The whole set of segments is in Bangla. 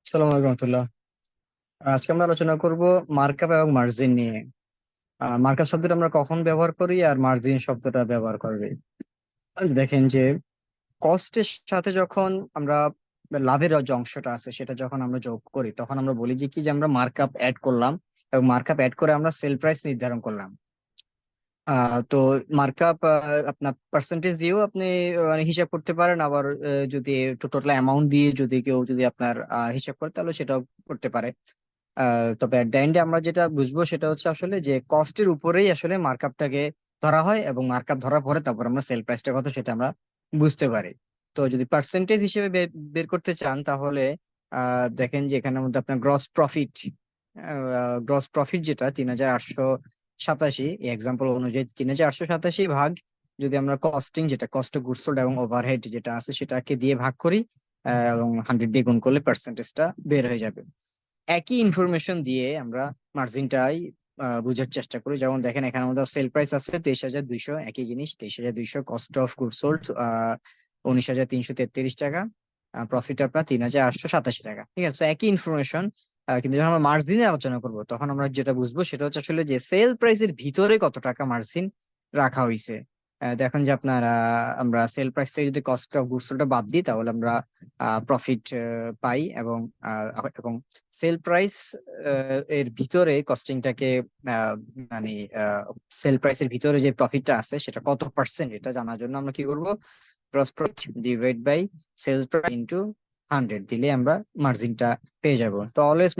আসসালামু আলাইকুম রহমতুল্লাহ। আজকে আমরা আলোচনা করব মার্কআপ এবং মার্জিন নিয়ে। মার্কআপ শব্দটা আমরা কখন ব্যবহার করি আর মার্জিন শব্দটা ব্যবহার করবে। আজ দেখেন যে কস্টের সাথে যখন আমরা লাভের যে অংশটা আছে সেটা যখন আমরা যোগ করি তখন আমরা বলি যে কি যে আমরা মার্কআপ অ্যাড করলাম এবং মার্কআপ অ্যাড করে আমরা সেল প্রাইস নির্ধারণ করলাম। তো মার্কআপ আপনার পার্সেন্টেজ দিয়েও আপনি মানে হিসাব করতে পারেন, আবার যদি টোটাল অ্যামাউন্ট দিয়ে যদি কেউ যদি আপনার হিসাব করে তাহলে সেটাও করতে পারে। তবে এট দ্য এন্ডে আমরা যেটা বুঝবো সেটা হচ্ছে আসলে যে কস্টের উপরেই আসলে মার্কআপটাকে ধরা হয় এবং মার্কআপ ধরার পরে তারপর আমরা সেল প্রাইসটা কত সেটা আমরা বুঝতে পারি। তো যদি পার্সেন্টেজ হিসেবে বের করতে চান তাহলে দেখেন যে এখানের মধ্যে আপনার গ্রস প্রফিট যেটা ৩,৮৮৭, এক্সাম্পল অনুযায়ী ৩,৮৮৭ ভাগ যদি আমরা কস্টিং যেটা কস্ট অফ গুডস সোল্ড এবং ওভারহেড যেটা আছে সেটাকে দিয়ে ভাগ করি, এবং 100 দিয়ে গুণ করলে পার্সেন্টেজটা বের হয়ে যাবে। একই ইনফরমেশন দিয়ে আমরা মার্জিনটাই বুঝার চেষ্টা করি। যেমন দেখেন এখানে আমাদের সেল প্রাইস আছে ২৩,২০০, একই জিনিস ২৩,২০০, কস্ট অফ গুড সোল্ড ১৯,৩33 টাকা, প্রফিট আপনার ৩,৮৮৭ টাকা। ঠিক আছে, তো একই ইনফরমেশন, কিন্তু যখন আমরা মার্জিনের আলোচনা করব তখন আমরা যেটা বুঝবো সেটা হচ্ছে আসলে যে সেল প্রাইসের ভিতরে কত টাকা মার্জিন রাখা হয়েছে। দেখুন যে আপনার আমরা সেল প্রাইস থেকে যদি কস্ট অফ গুডস সোল্ডটা বাদ দিই তাহলে আমরা প্রফিট পাই, এবং সেল প্রাইস এর ভিতরে কস্টিংটাকে মানে সেল প্রাইসের ভিতরে যে প্রফিটটা আছে সেটা কত পার্সেন্ট এটা জানার জন্য আমরা কি করব, gross profit divide by sales price into 100 দিলে আমরা মার্জিনটা পেয়ে যাব। তো অলওয়েজ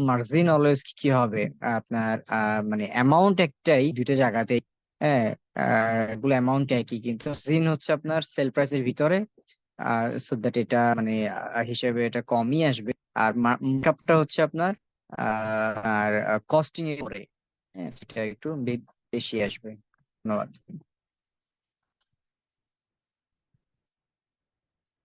মার্জিন অলওয়েজ কি হবে, আপনার মানে অ্যামাউন্ট একটাই দুইটা জায়গাতেই। হ্যাঁ, এগুলো অ্যামাউন্ট একই কিন্তু জিন হচ্ছে আপনার সেল প্রাইসের ভিতরে, সো দ্যাট এটা মানে হিসেবে এটা কমই আসবে। আর মার্কআপটা হচ্ছে আপনার আর কস্টিং এর পরে, হ্যাঁ সেটা একটু বেশি আসবে। ধন্যবাদ।